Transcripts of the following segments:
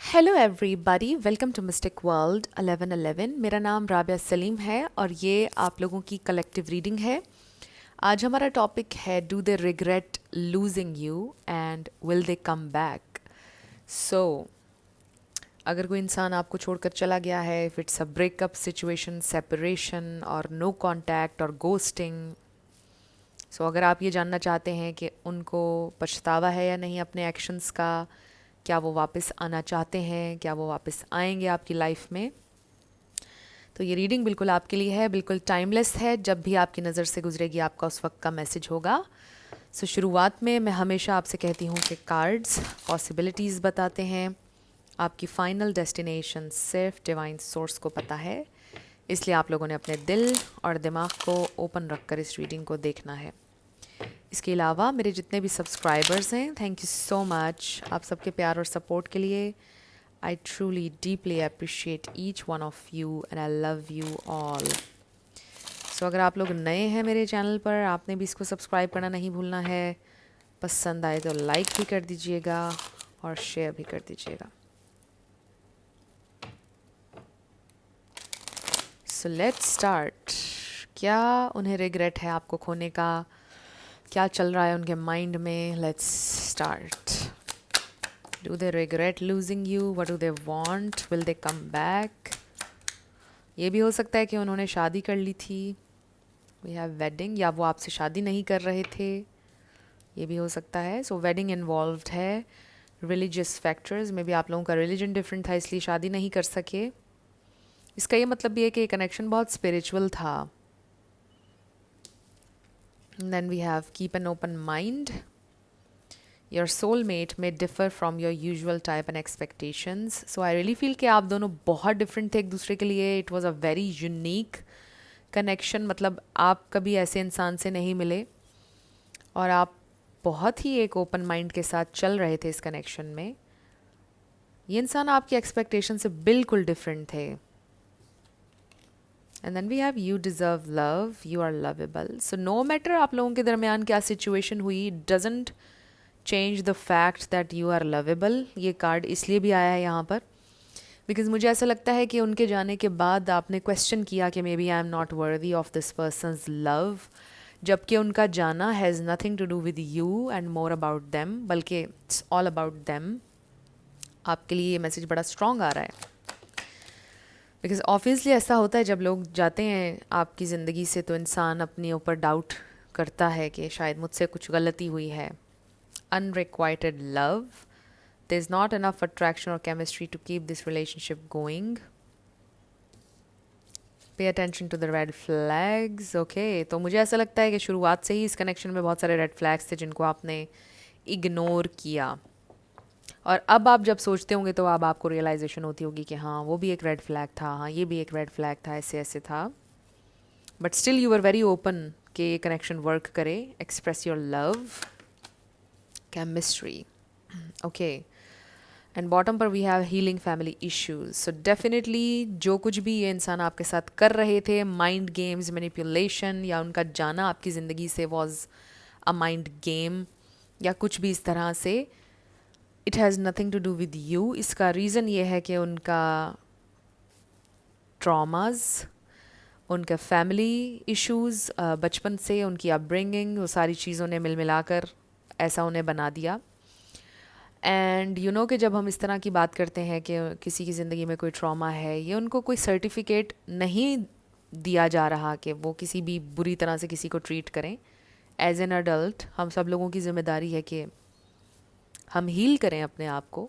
Hello everybody, welcome to mystic world 1111। मेरा नाम राबिया सलीम है और ये आप लोगों की कलेक्टिव रीडिंग है। आज हमारा टॉपिक है do they regret losing you and will they come back. So अगर कोई इंसान आपको छोड़कर चला गया है, if it's a breakup situation, separation और नो कॉन्टैक्ट और गोस्टिंग, सो अगर आप ये जानना चाहते हैं कि उनको पछतावा है या नहीं अपने एक्शंस का, क्या वो वापस आना चाहते हैं, क्या वो वापस आएंगे आपकी लाइफ में, तो ये रीडिंग बिल्कुल आपके लिए है, बिल्कुल टाइमलेस है। जब भी आपकी नज़र से गुजरेगी आपका उस वक्त का मैसेज होगा। सो शुरुआत में मैं हमेशा आपसे कहती हूँ कि कार्ड्स पॉसिबिलिटीज़ बताते हैं, आपकी फाइनल डेस्टिनेशन सिर्फ डिवाइन सोर्स को पता है। इसलिए आप लोगों ने अपने दिल और दिमाग को ओपन रखकर इस रीडिंग को देखना है। इसके अलावा मेरे जितने भी सब्सक्राइबर्स हैं, थैंक यू सो मच आप सबके प्यार और सपोर्ट के लिए। I truly deeply appreciate each one of you and I love you all. So अगर आप लोग नए हैं मेरे चैनल पर, आपने भी इसको सब्सक्राइब करना नहीं भूलना है। पसंद आए तो लाइक भी कर दीजिएगा और शेयर भी कर दीजिएगा। So let's start. क्या उन्हें रिग्रेट है आपको खोने का? क्या चल रहा है उनके माइंड में? Let's start. Do they regret losing you? What do they want? Will they come back? ये भी हो सकता है कि उन्होंने शादी कर ली थी, वी हैव वेडिंग, या वो आपसे शादी नहीं कर रहे थे, ये भी हो सकता है। सो वेडिंग इन्वॉल्व्ड है। रिलीजियस फैक्टर्स में भी आप लोगों का रिलीजन डिफरेंट था, इसलिए शादी नहीं कर सके। इसका ये मतलब भी है कि कनेक्शन बहुत स्पिरिचुअल था। Then we have keep an open mind. Your soulmate may differ from your usual type and expectations. So I really feel कि आप दोनों बहुत डिफरेंट थे एक दूसरे के लिए। It was a very unique connection. मतलब आप कभी ऐसे इंसान से नहीं मिले और आप बहुत ही एक ओपन माइंड के साथ चल रहे थे इस कनेक्शन में। ये इंसान आपकी एक्सपेक्टेशन से बिल्कुल डिफरेंट थे। And then we have you deserve love, you are lovable. So no matter आप लोगों के दरमियान क्या सिचुएशन हुई, doesn't change the fact that you are lovable. ये कार्ड इसलिए भी आया है यहाँ पर बिकॉज मुझे ऐसा लगता है कि उनके जाने के बाद आपने क्वेश्चन किया कि may be I am not worthy of this person's love, जबकि उनका जाना has nothing to do with you and more about them, बल्कि इट्स ऑल अबाउट देम। आपके लिए ये मैसेज बड़ा स्ट्रॉन्ग आ रहा है बिकॉज ऑब्वियसली ऐसा होता है जब लोग जाते हैं आपकी ज़िंदगी से, तो इंसान अपने ऊपर डाउट करता है कि शायद मुझसे कुछ गलती हुई है। Unrequited love. There's not enough attraction or chemistry to keep this relationship going. Pay attention to the red flags. Okay, तो मुझे ऐसा लगता है कि शुरुआत से ही इस कनेक्शन में बहुत सारे रेड फ्लैग्स थे जिनको आपने इग्नोर किया, और अब आप जब सोचते होंगे तो अब आपको रियलाइजेशन होती होगी कि हाँ वो भी एक रेड फ्लैग था, हाँ ये भी एक रेड फ्लैग था, ऐसे ऐसे था। But still you are very open कि ये कनेक्शन वर्क करे। Express your love, chemistry. Okay, and bottom पर we have healing family issues. So definitely जो कुछ भी ये इंसान आपके साथ कर रहे थे, माइंड गेम्स, मैनिपुलेशन, या उनका जाना आपकी ज़िंदगी से वॉज अ माइंड गेम या कुछ भी इस तरह से, it has nothing to do with you. इसका रीज़न ये है कि उनका ट्रॉमाज, उनके फैमिली इश्यूज़, बचपन से उनकी अपब्रिंगिंग, वो सारी चीज़ों ने मिल मिलाकर ऐसा उन्हें बना दिया। एंड यू नो कि जब हम इस तरह की बात करते हैं कि किसी की ज़िंदगी में कोई ट्रॉमा है, ये उनको कोई सर्टिफिकेट नहीं दिया जा रहा कि वो किसी भी बुरी तरह से किसी को ट्रीट करें। एज एन अडल्ट हम सब लोगों की ज़िम्मेदारी है कि हम हील करें अपने आप को,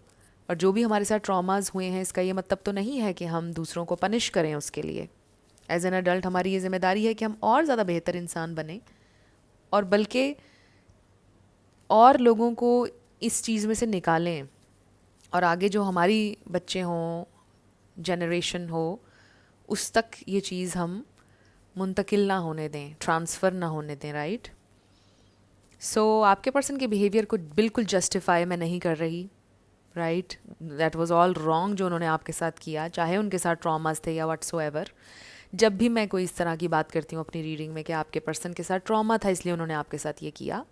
और जो भी हमारे साथ ट्रॉमाज हुए हैं इसका ये मतलब तो नहीं है कि हम दूसरों को पनिश करें उसके लिए। एज एन अडल्ट हमारी ये जिम्मेदारी है कि हम और ज़्यादा बेहतर इंसान बने, और बल्कि और लोगों को इस चीज़ में से निकालें, और आगे जो हमारी बच्चे हों, जनरेशन हो, उस तक ये चीज़ हम मुंतकिल ना होने दें, ट्रांसफ़र ना होने दें। राइट। सो आपके पर्सन के बिहेवियर को बिल्कुल जस्टिफाई मैं नहीं कर रही। Right, that was all wrong जो उन्होंने आपके साथ किया, चाहे उनके साथ ट्रॉमास थे या व्हाट्सोएवर। जब भी मैं कोई इस तरह की बात करती हूँ अपनी रीडिंग में कि आपके पर्सन के साथ ट्रॉमा था इसलिए उन्होंने आपके साथ ये किया,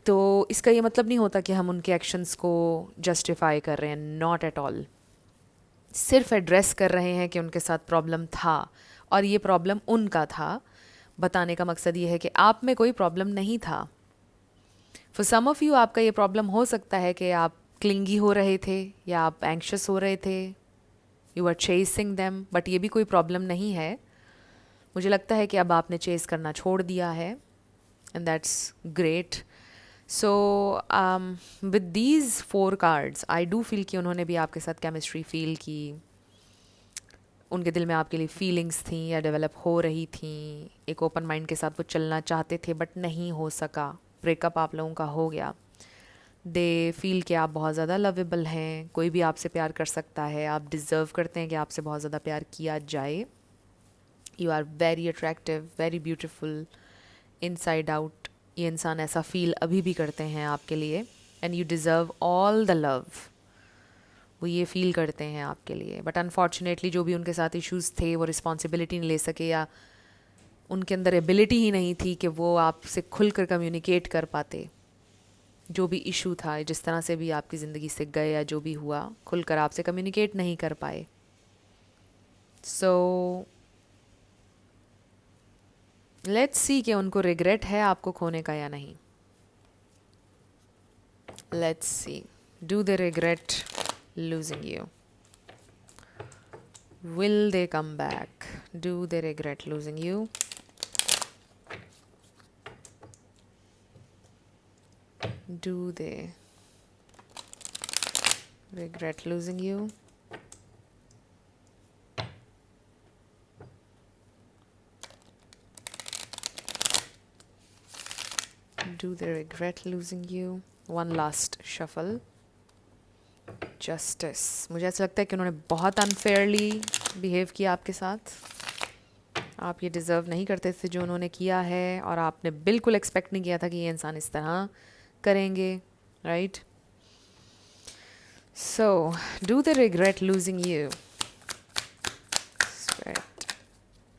तो इसका ये मतलब नहीं होता कि हम उनके एक्शंस को जस्टिफाई कर रहे हैं, नॉट एट ऑल। सिर्फ एड्रेस कर रहे हैं कि उनके साथ प्रॉब्लम था और ये प्रॉब्लम उनका था। बताने का मकसद ये है कि आप में कोई प्रॉब्लम नहीं था। फॉर सम ऑफ यू आपका ये प्रॉब्लम हो सकता है कि आप क्लिंगी हो रहे थे या आप एंक्शस हो रहे थे, you are chasing them, but ये भी कोई प्रॉब्लम नहीं है। मुझे लगता है कि अब आपने चेस करना छोड़ दिया है and that's great. So with these 4 cards I do feel कि उन्होंने भी आपके साथ केमिस्ट्री फील की, उनके दिल में आपके लिए फीलिंग्स थी या डेवलप हो रही थी। एक ओपन माइंड के साथ वो चलना चाहते थे बट नहीं हो सका, ब्रेकअप आप लोगों का हो गया। दे फील कि आप बहुत ज़्यादा लवेबल हैं, कोई भी आपसे प्यार कर सकता है, आप डिज़र्व करते हैं कि आपसे बहुत ज़्यादा प्यार किया जाए। You are very attractive, very beautiful inside out. ये इंसान ऐसा फील अभी भी करते हैं आपके लिए and you deserve all the love. वो ये फील करते हैं आपके लिए, बट अनफॉर्चुनेटली जो भी उनके साथ इश्यूज थे वो रिस्पॉन्सिबिलिटी नहीं ले सके या उनके अंदर एबिलिटी ही नहीं थी कि वो आपसे खुलकर कम्युनिकेट कर पाते। जो भी इशू था, जिस तरह से भी आपकी ज़िंदगी से गए या जो भी हुआ, खुलकर आपसे कम्युनिकेट नहीं कर पाए। सो लेट्स सी कि उनको रिग्रेट है आपको खोने का या नहीं। Let's see, do they regret losing you? Will they come back? Do they regret losing you? Do they regret losing you? Do they regret losing you? One last shuffle. Justice. मुझे ऐसा लगता है कि उन्होंने बहुत अनफेयरली बिहेव किया आपके साथ। आप ये डिज़र्व नहीं करते थे जो उन्होंने किया है, और आपने बिल्कुल एक्सपेक्ट नहीं किया था कि ये इंसान इस तरह करेंगे, right? So do they regret losing you?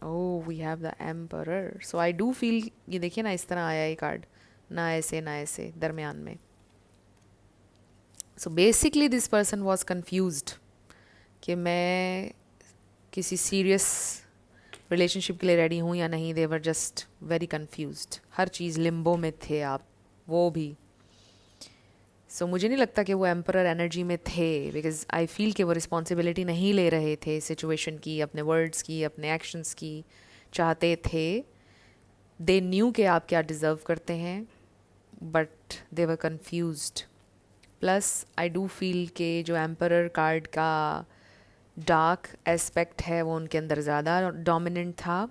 Oh, we have the emperor. So I do feel, ये देखिए ना, इस तरह आया ये कार्ड, ना ऐसे दरमियान में। So basically this person was confused कि मैं किसी सीरियस रिलेशनशिप के लिए रेडी हूँ या नहीं। They were just very confused, हर चीज़ लिम्बो में थे आप, वो भी। सो मुझे नहीं लगता कि वो एम्परर एनर्जी में थे, बिकॉज आई फील कि वो रिस्पॉन्सिबिलिटी नहीं ले रहे थे सिचुएशन की, अपने वर्ड्स की, अपने एक्शंस की। चाहते थे, दे न्यू कि आप क्या डिज़र्व करते हैं, but they were confused. Plus I do feel के जो एम्परर कार्ड का डार्क एस्पेक्ट है वो उनके अंदर ज़्यादा डोमिनेंट था।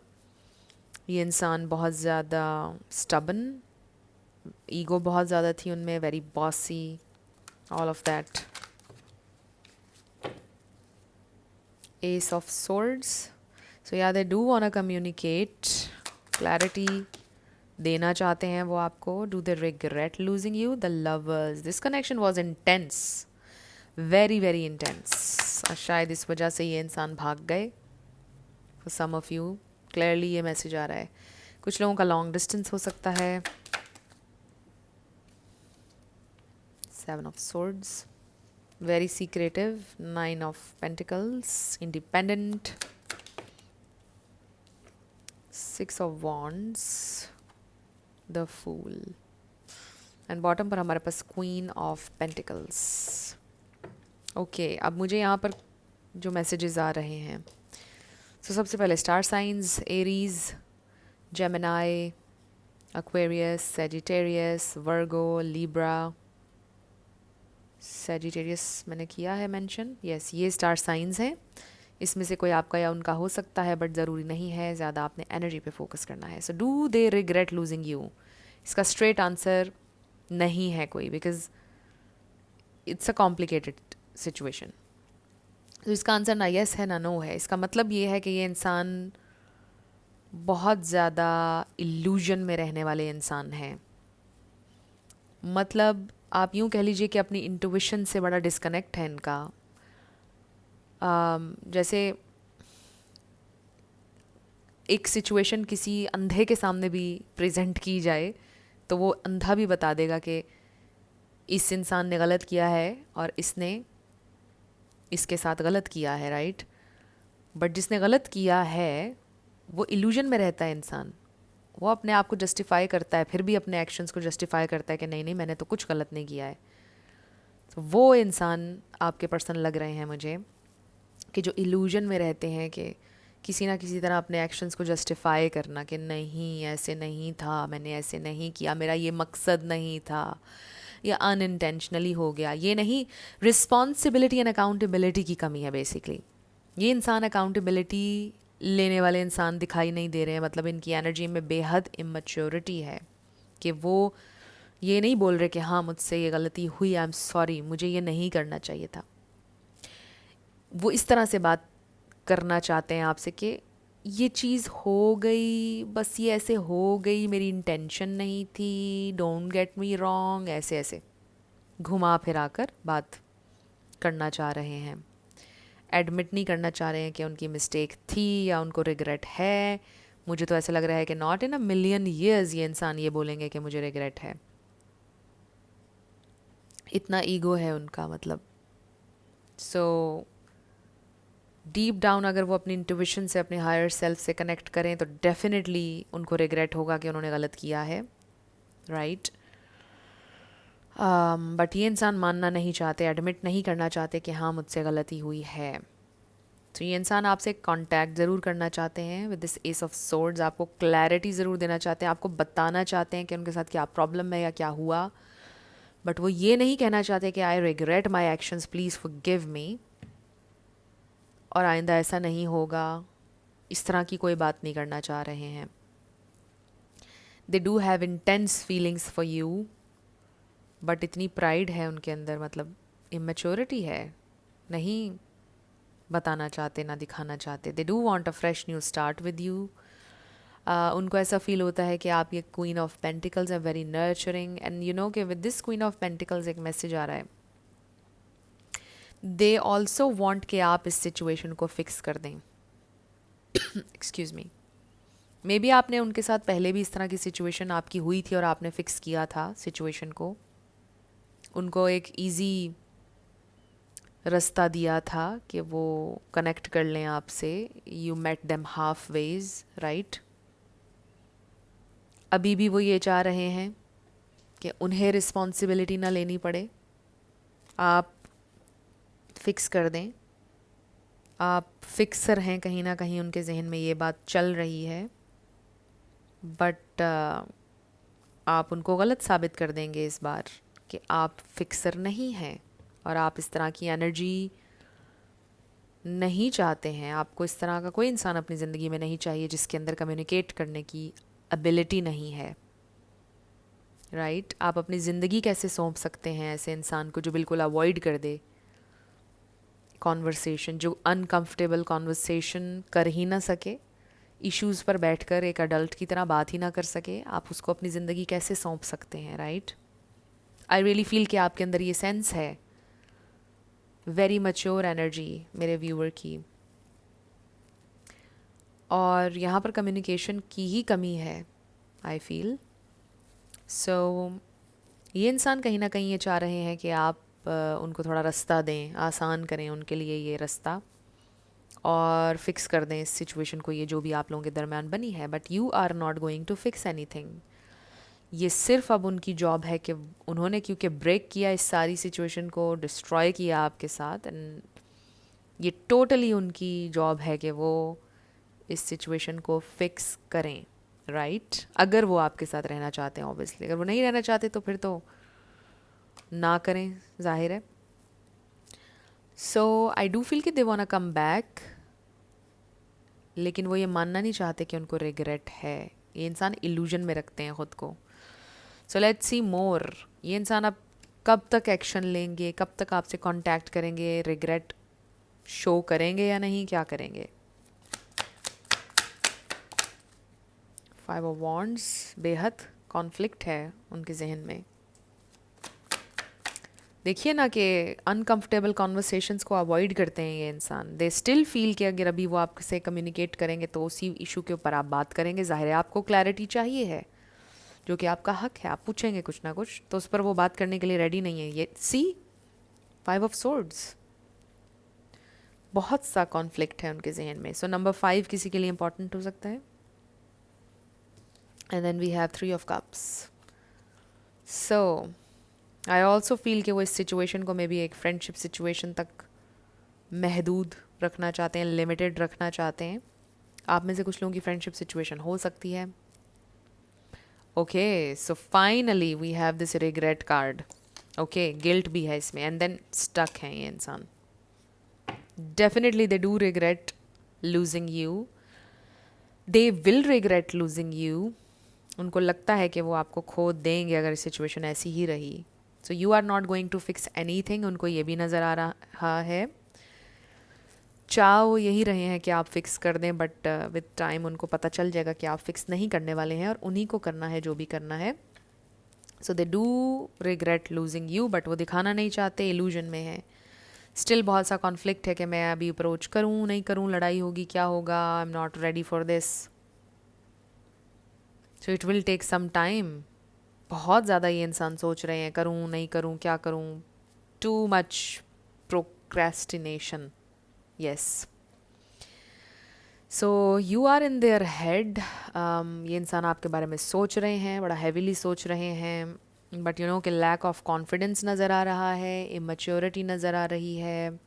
ये इंसान बहुत ज़्यादा स्टबन, ईगो बहुत ज़्यादा थी उनमें, very bossy, all of that. Ace of swords. So या they do want communicate, clarity देना चाहते हैं वो आपको। Do they regret losing you? The lovers. This connection was intense, very very intense. शायद इस वजह से ये इंसान भाग गए। For some of you clearly ये मैसेज आ रहा है। कुछ लोगों का लॉन्ग डिस्टेंस हो सकता है। 7 of swords, very secretive. 9 of pentacles, independent. 6 of wands, the fool. And bottom पर हमारे पास क्वीन ऑफ पेंटिकल्स। ओके, अब मुझे यहाँ पर जो मैसेजेस आ रहे हैं, तो सबसे पहले star signs, Aries, Gemini, Aquarius, Sagittarius, Virgo, Libra. Sagittarius मैंने किया है मेंशन, यस, ये स्टार साइंस हैं। इसमें से कोई आपका या उनका हो सकता है, बट ज़रूरी नहीं है, ज़्यादा आपने एनर्जी पे फोकस करना है। सो do they regret losing you? इसका स्ट्रेट आंसर नहीं है कोई, because it's a complicated situation. तो इसका आंसर ना यस है ना नो है। इसका मतलब ये है कि ये इंसान बहुत ज़्यादा इल्यूजन में रहने वाले इंसान हैं। मतलब आप यूँ कह लीजिए कि अपनी इंट्यूशन से बड़ा डिस्कनेक्ट है इनका। जैसे एक सिचुएशन किसी अंधे के सामने भी प्रेजेंट की जाए तो वो अंधा भी बता देगा कि इस इंसान ने गलत किया है और इसने इसके साथ गलत किया है, राइट। बट जिसने गलत किया है वो इल्यूजन में रहता है इंसान, वो अपने आप को जस्टिफाई करता है, फिर भी अपने एक्शंस को जस्टिफाई करता है कि नहीं नहीं मैंने तो कुछ गलत नहीं किया है। तो वो इंसान आपके पर्सन लग रहे हैं मुझे, कि जो इल्यूजन में रहते हैं कि किसी ना किसी तरह अपने एक्शंस को जस्टिफाई करना कि नहीं ऐसे नहीं था, मैंने ऐसे नहीं किया, मेरा ये मकसद नहीं था, या अनइंटेंशनली हो गया, ये नहीं। रिस्पॉन्सिबिलिटी एंड अकाउंटेबिलिटी की कमी है बेसिकली। ये इंसान अकाउंटेबिलिटी लेने वाले इंसान दिखाई नहीं दे रहे हैं, मतलब इनकी एनर्जी में बेहद इमेच्योरिटी है कि वो ये नहीं बोल रहे कि हाँ मुझसे ये गलती हुई, आई एम सॉरी, मुझे ये नहीं करना चाहिए था। वो इस तरह से बात करना चाहते हैं आपसे कि ये चीज़ हो गई, बस ये ऐसे हो गई, मेरी इंटेंशन नहीं थी, डोंट गेट मी रॉन्ग, ऐसे ऐसे घुमा फिरा कर बात करना चाह रहे हैं। एडमिट नहीं करना चाह रहे हैं कि उनकी मिस्टेक थी या उनको रिग्रेट है। मुझे तो ऐसा लग रहा है कि not in a million years ये इंसान ये बोलेंगे कि मुझे रिग्रेट है। इतना ईगो है उनका, मतलब। सो डीप डाउन अगर वो अपनी इंट्यूशन से, अपने हायर सेल्फ से कनेक्ट करें तो डेफिनेटली उनको रिग्रेट होगा कि उन्होंने गलत किया है, राइट। बट ये इंसान मानना नहीं चाहते, एडमिट नहीं करना चाहते कि हाँ मुझसे गलती हुई है। तो ये इंसान आपसे कांटेक्ट ज़रूर करना चाहते हैं with this S of swords, आपको क्लैरिटी ज़रूर देना चाहते हैं, आपको बताना चाहते हैं कि उनके साथ क्या प्रॉब्लम है या क्या हुआ। बट वो ये नहीं कहना चाहते कि I regret my actions, please forgive me, और आइंदा ऐसा नहीं होगा, इस तरह की कोई बात नहीं करना चाह रहे हैं। They do have intense feelings for you, but इतनी प्राइड है उनके अंदर, मतलब इमेच्योरिटी है, नहीं बताना चाहते, ना दिखाना चाहते। They do want a fresh new start with you. उनको ऐसा फील होता है कि आप ये क्वीन ऑफ पेंटिकल्स है, very nurturing, and you know कि with this Queen of Pentacles एक मैसेज आ रहा है, दे ऑल्सो वॉन्ट कि आप इस सिचुएशन को फिक्स कर दें। एक्सक्यूज मी, मे बी आपने उनके साथ पहले भी इस तरह की सिचुएशन आपकी हुई थी और आपने फिक्स किया था सिचुएशन को, उनको एक ईजी रास्ता दिया था कि वो कनेक्ट कर लें आपसे। You met them half ways, right. अभी भी वो ये चाह रहे हैं कि उन्हें रिस्पॉन्सिबिलिटी ना लेनी पड़े, आप फिक्स कर दें। आप फिक्सर हैं, कहीं ना कहीं उनके जहन में ये बात चल रही है, बट आप उनको गलत साबित कर देंगे इस बार कि आप फिक्सर नहीं हैं और आप इस तरह की एनर्जी नहीं चाहते हैं। आपको इस तरह का कोई इंसान अपनी ज़िंदगी में नहीं चाहिए जिसके अंदर कम्युनिकेट करने की एबिलिटी नहीं है, राइट। आप अपनी ज़िंदगी कैसे सौंप सकते हैं ऐसे इंसान को जो बिल्कुल अवॉइड कर दे कॉन्वर्सेशन, जो अनकंफर्टेबल कॉन्वर्सेशन कर ही ना सके, इश्यूज़ पर बैठकर एक अडल्ट की तरह बात ही ना कर सके, आप उसको अपनी ज़िंदगी कैसे सौंप सकते हैं, राइट। आई रियली फील कि आपके अंदर ये सेंस है, वेरी मैच्योर एनर्जी मेरे व्यूअर की, और यहाँ पर कम्युनिकेशन की ही कमी है, आई फील। सो ये इंसान कहीं ना कहीं ये चाह रहे हैं कि आप उनको थोड़ा रास्ता दें, आसान करें उनके लिए ये रास्ता, और फिक्स कर दें इस सिचुएशन को, ये जो भी आप लोगों के दरमियान बनी है। But you are not going to fix anything. ये सिर्फ अब उनकी जॉब है कि उन्होंने क्योंकि ब्रेक किया इस सारी सिचुएशन को, डिस्ट्रॉय किया आपके साथ, एंड ये टोटली उनकी जॉब है कि वो इस सिचुएशन को फिक्स करें, राइट। अगर वो आपके साथ रहना चाहते हैं, ऑब्वियसली। अगर वो नहीं रहना चाहते तो फिर तो ना करें, जाहिर है। सो आई डू फील कि they want to come back, लेकिन वो ये मानना नहीं चाहते कि उनको रिग्रेट है। ये इंसान इल्यूजन में रखते हैं ख़ुद को। सो लेट्स सी मोर, ये इंसान अब कब तक एक्शन लेंगे, कब तक आपसे कांटेक्ट करेंगे, रिग्रेट शो करेंगे या नहीं, क्या करेंगे। 5 ऑफ वॉन्ड्स, बेहद कॉन्फ्लिक्ट है उनके जहन में। देखिए ना कि अनकंफर्टेबल कॉन्वर्सेशंस को अवॉइड करते हैं ये इंसान। दे स्टिल फील कि अगर अभी वो आपसे कम्युनिकेट करेंगे तो उसी इशू के ऊपर आप बात करेंगे, ज़ाहिर है आपको क्लैरिटी चाहिए है। जो कि आपका हक है, आप पूछेंगे कुछ ना कुछ, तो उस पर वो बात करने के लिए रेडी नहीं है। ये सी 5 ऑफ सोर्ड्स, बहुत सा कॉन्फ्लिक्ट है उनके जहन में। सो नंबर 5 किसी के लिए इंपॉर्टेंट हो सकता है। And then we have 3 of cups. So I also feel कि वो इस सिचुएशन को मे बी एक फ्रेंडशिप सिचुएशन तक महदूद रखना चाहते हैं, लिमिटेड रखना चाहते हैं। आप में से कुछ लोगों की फ्रेंडशिप सिचुएशन हो सकती है। Okay, so finally we have this regret card. Okay, guilt भी है इसमें, एंड देन स्टक है ये इंसान। Definitely they do regret losing you, they will regret losing you. उनको लगता है कि वो आपको खो देंगे अगर सिचुएशन ऐसी ही रही। So you are not going to fix any thing, उनको ये भी नज़र आ रहा है। चाह वो यही रहे हैं कि आप फिक्स कर दें, बट विद टाइम उनको पता चल जाएगा कि आप फिक्स नहीं करने वाले हैं और उन्हीं को करना है जो भी करना है। So they do regret losing you, but वो दिखाना नहीं चाहते, इल्यूजन में है। स्टिल बहुत सा कॉन्फ्लिक्ट है कि मैं अभी अप्रोच करूँ नहीं करूँ, लड़ाई होगी, क्या होगा, I am not ready for this. So it will take some time. बहुत ज़्यादा ये इंसान सोच रहे हैं, करूँ नहीं करूँ, क्या करूँ, too much procrastination. Yes, so you are in their head. ये इंसान आपके बारे में सोच रहे हैं, बड़ा हैवीली सोच रहे हैं, बट यू नो कि लैक ऑफ कॉन्फिडेंस नज़र आ रहा है, इमेच्योरिटी नज़र आ रही है।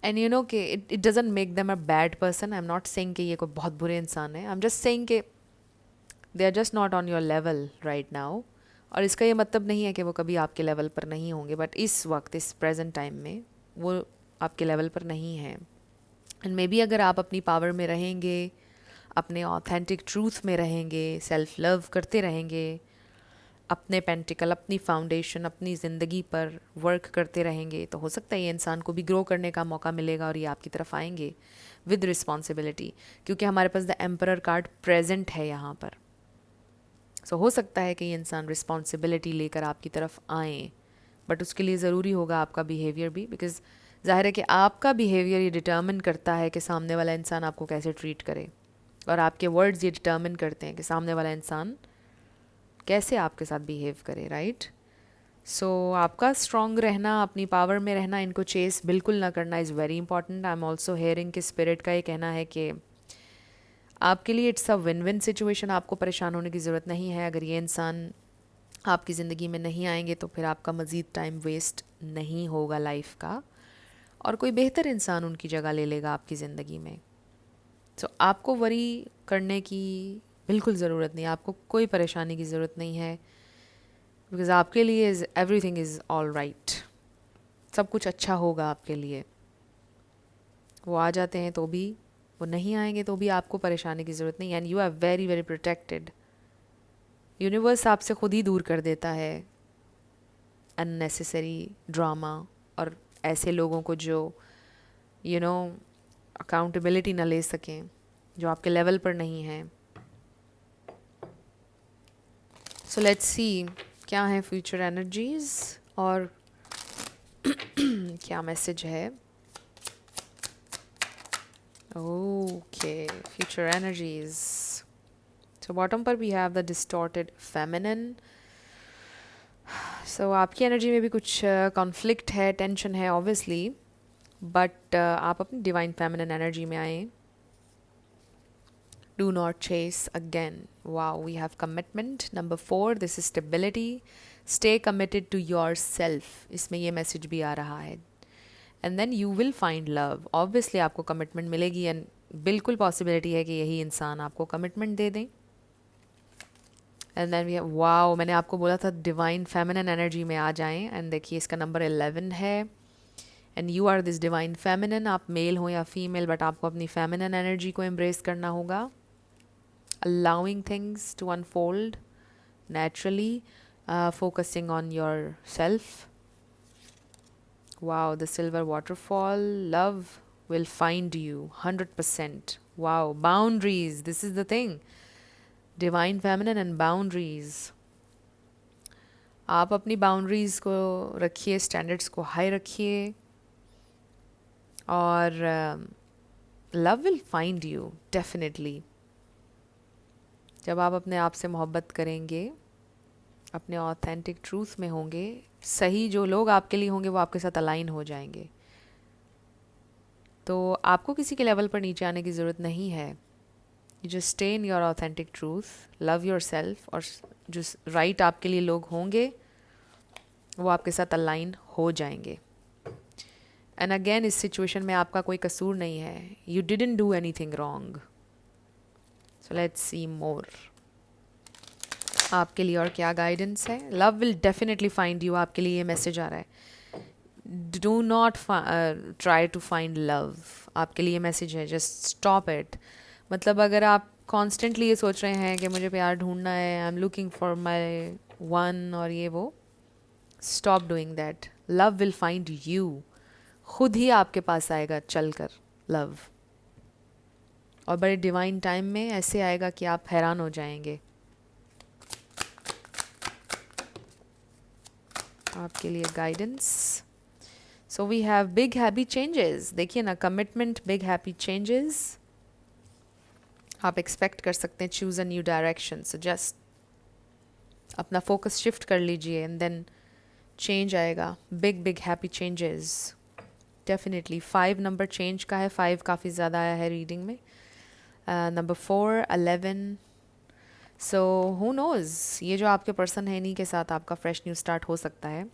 एंड यू नो कि it doesn't make them a bad person. I am not saying कि ये कोई बहुत बुरे इंसान है, आई एम जस्ट सेइंग कि they are just not on your level right now. और इसका ये मतलब नहीं है कि वो कभी आपके लेवल पर नहीं होंगे, बट इस वक्त, इस प्रेजेंट टाइम में वो आपके लेवल पर नहीं है। एंड मे बी अगर आप अपनी पावर में रहेंगे, अपने ऑथेंटिक ट्रूथ में रहेंगे, सेल्फ लव करते रहेंगे, अपने पेंटिकल, अपनी फाउंडेशन, अपनी ज़िंदगी पर वर्क करते रहेंगे, तो हो सकता है ये इंसान को भी ग्रो करने का मौका मिलेगा और ये आपकी तरफ आएंगे विद रिस्पॉन्सिबिलिटी, क्योंकि हमारे पास द एम्परर कार्ड प्रेजेंट है यहाँ पर। सो हो सकता है कि ये इंसान रिस्पॉन्सिबिलिटी लेकर आपकी तरफ आएँ, बट उसके लिए ज़रूरी होगा आपका बिहेवियर भी, बिकॉज ज़ाहिर है कि आपका बिहेवियर ये डिटर्मिन करता है कि सामने वाला इंसान आपको कैसे ट्रीट करे, और आपके वर्ड्स ये डिटर्मिन करते हैं कि सामने वाला इंसान कैसे आपके साथ बिहेव करे, राइट। सो आपका स्ट्रॉन्ग रहना, अपनी पावर में रहना, इनको चेस बिल्कुल ना करना is very important. I am also hearing कि स्पिरिट का ये कहना है कि आपके लिए it's a win win situation, आपको परेशान होने की ज़रूरत नहीं है। अगर ये इंसान आपकी ज़िंदगी में नहीं आएंगे तो फिर आपका मज़ीद टाइम वेस्ट नहीं होगा लाइफ का, और कोई बेहतर इंसान उनकी जगह ले लेगा आपकी ज़िंदगी में। सो आपको वरी करने की बिल्कुल ज़रूरत नहीं, आपको कोई परेशानी की ज़रूरत नहीं है, बिकॉज़ आपके लिए एवरीथिंग इज़ ऑल राइट। सब कुछ अच्छा होगा आपके लिए। वो आ जाते हैं तो भी, वो नहीं आएंगे तो भी आपको परेशानी की ज़रूरत नहीं। And you are very very protected. Universe आपसे खुद ही दूर कर देता है अननेसेसरी ड्रामा और ऐसे लोगों को जो यू नो अकाउंटेबिलिटी ना ले सकें, जो आपके लेवल पर नहीं हैं। सो लेट्स सी क्या है फ्यूचर एनर्जीज और क्या मैसेज है। Okay, future energies. So bottom पर we have the distorted feminine. So आपकी एनर्जी में भी कुछ कॉन्फ्लिक्ट है, टेंशन है ऑब्वियसली, बट आप अपनी डिवाइन फेमिनिन एनर्जी में आए। Do not chase again. Wow, we have commitment. Number 4, this is stability. Stay committed to yourself. इसमें ये मैसेज भी आ रहा है। And then you will find love. Obviously आपको कमिटमेंट मिलेगी, एंड बिल्कुल पॉसिबिलिटी है कि यही इंसान आपको कमिटमेंट दे दें। And then we have, wow, मैंने आपको बोला था डिवाइन फेमिनिन एनर्जी में आ जाएं, एंड देखिए इसका नंबर 11 है। And you are this divine feminine. आप मेल हो या फीमेल, बट आपको अपनी फेमिनिन एनर्जी को एम्ब्रेस करना होगा, allowing things to unfold naturally, focusing on yourself. Wow, the silver waterfall. Love will find you 100%. Wow, boundaries. This is the thing. Divine feminine and boundaries. आप अपनी boundaries को रखिए, standards को high रखिए, और love will find you definitely. जब आप अपने आप से मोहब्बत करेंगे, अपने ऑथेंटिक ट्रूथ में होंगे, सही जो लोग आपके लिए होंगे वो आपके साथ अलाइन हो जाएंगे। तो आपको किसी के लेवल पर नीचे आने की ज़रूरत नहीं है। You just stay in your authentic truth, love your self, और जो राइट आपके लिए लोग होंगे वो आपके साथ अलाइन हो जाएंगे। एंड अगेन, इस सिचुएशन में आपका कोई कसूर नहीं है। You didn't do anything wrong. So let's see more आपके लिए और क्या गाइडेंस है। Love will definitely find you, आपके लिए ये मैसेज आ रहा है। Do not try to find love, आपके लिए मैसेज है, जस्ट स्टॉप इट। मतलब अगर आप कॉन्स्टेंटली ये सोच रहे हैं कि मुझे प्यार ढूंढना है, I am looking for my one, और ये वो, stop doing that. Love will find you, खुद ही आपके पास आएगा चल कर लव, और बड़े डिवाइन टाइम में ऐसे आएगा कि आप हैरान हो जाएंगे। आपके लिए guidance. So we have big happy changes. देखिए ना, कमिटमेंट, बिग हैप्पी चेंजेस आप एक्सपेक्ट कर सकते हैं। Choose a new direction, so just अपना फोकस शिफ्ट कर लीजिए एंड देन चेंज आएगा। Big big happy changes definitely. 5 number change का है, 5 काफ़ी ज़्यादा आया है रीडिंग में। नंबर 4, 11। सो हु नोज़, ये जो आपके पर्सन है इन्हीं के साथ आपका फ्रेश न्यू स्टार्ट हो सकता है।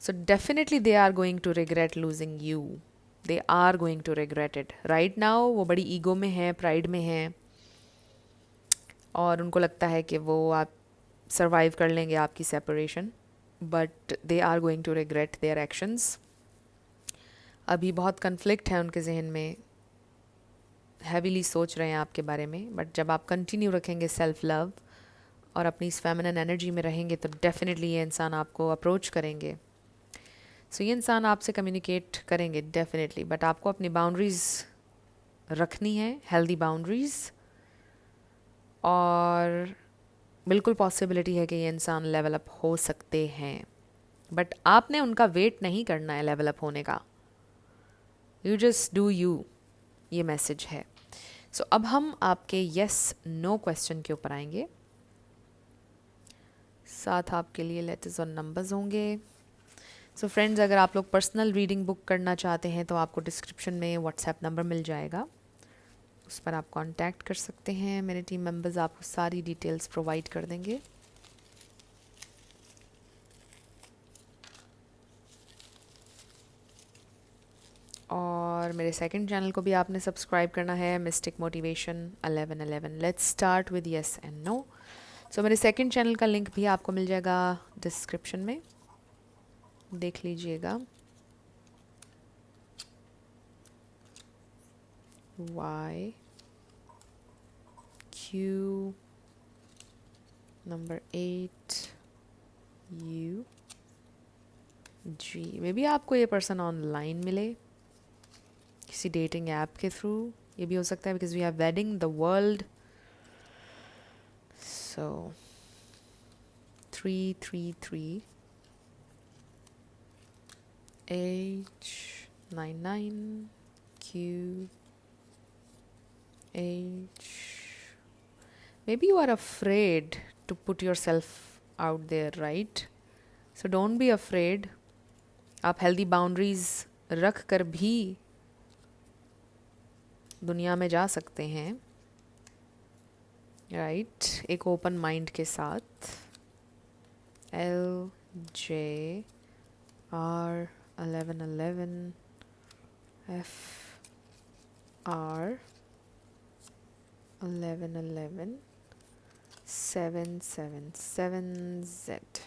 So definitely they are going to regret losing you, they are going to regret it. Right now वो बड़ी ईगो में है, प्राइड में है, और उनको लगता है कि वो आप सर्वाइव कर लेंगे आपकी separation, but they are going to regret their actions. अभी बहुत कन्फ्लिक्ट है उनके जहन में, हैवीली सोच रहे हैं आपके बारे में, बट जब आप कंटिन्यू रखेंगे सेल्फ लव और अपनी इस फेमिनिन एनर्जी में रहेंगे तो डेफिनेटली ये इंसान आपको अप्रोच करेंगे। सो ये इंसान आपसे कम्युनिकेट करेंगे डेफिनेटली, बट आपको अपनी बाउंड्रीज़ रखनी है, हेल्दी बाउंड्रीज़। और बिल्कुल पॉसिबिलिटी है कि ये इंसान लेवल अप हो सकते हैं, बट आपने उनका वेट नहीं करना है लेवल अप होने का। यू जस्ट डू यू, ये मैसेज है। सो अब हम आपके येस नो क्वेश्चन के ऊपर आएंगे। साथ आपके लिए लेटर्स और नंबर्स होंगे। सो फ्रेंड्स, अगर आप लोग पर्सनल रीडिंग बुक करना चाहते हैं तो आपको डिस्क्रिप्शन में व्हाट्सएप नंबर मिल जाएगा, उस पर आप कांटेक्ट कर सकते हैं। मेरे टीम मेंबर्स आपको सारी डिटेल्स प्रोवाइड कर देंगे। और मेरे सेकंड चैनल को भी आपने सब्सक्राइब करना है, Mystic Motivation 1111। Let's start with yes and no. So मेरे सेकंड चैनल का लिंक भी आपको मिल जाएगा डिस्क्रिप्शन में, देख लीजिएगा। Y Q number 8 U G। May be आपको ये पर्सन ऑनलाइन मिले किसी डेटिंग ऐप के थ्रू, ये भी हो सकता है, because we are wedding the world. So 333 H99 Q H। Maybe you are afraid to put yourself out there, right? So don't be afraid. आप healthy boundaries रख कर भी दुनिया में जा सकते हैं, right? एक open mind के साथ। LJ R 1111 F R 1111 777Z।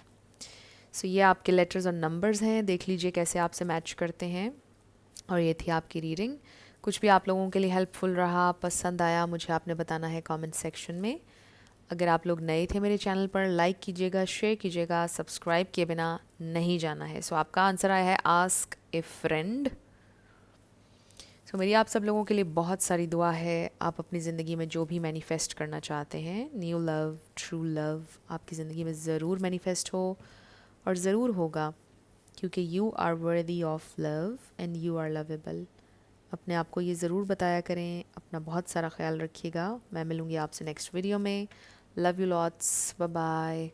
सो ये आपके लेटर्स और नंबर्स हैं, देख लीजिए कैसे आपसे मैच करते हैं। और ये थी आपकी रीडिंग। कुछ भी आप लोगों के लिए हेल्पफुल रहा, पसंद आया, मुझे आपने बताना है कमेंट सेक्शन में। अगर आप लोग नए थे मेरे चैनल पर, लाइक कीजिएगा, शेयर कीजिएगा, सब्सक्राइब किए बिना नहीं जाना है। सो आपका आंसर आया है आस्क ए फ्रेंड। सो मेरी आप सब लोगों के लिए बहुत सारी दुआ है। आप अपनी ज़िंदगी में जो भी मैनिफेस्ट करना चाहते हैं, न्यू लव, ट्रू लव, आपकी ज़िंदगी में ज़रूर मैनिफेस्ट हो, और ज़रूर होगा, क्योंकि you are worthy of love and you are lovable. अपने आप को ये ज़रूर बताया करें। अपना बहुत सारा ख्याल रखिएगा। मैं मिलूँगी आपसे नेक्स्ट वीडियो में। Love you lots, bye bye.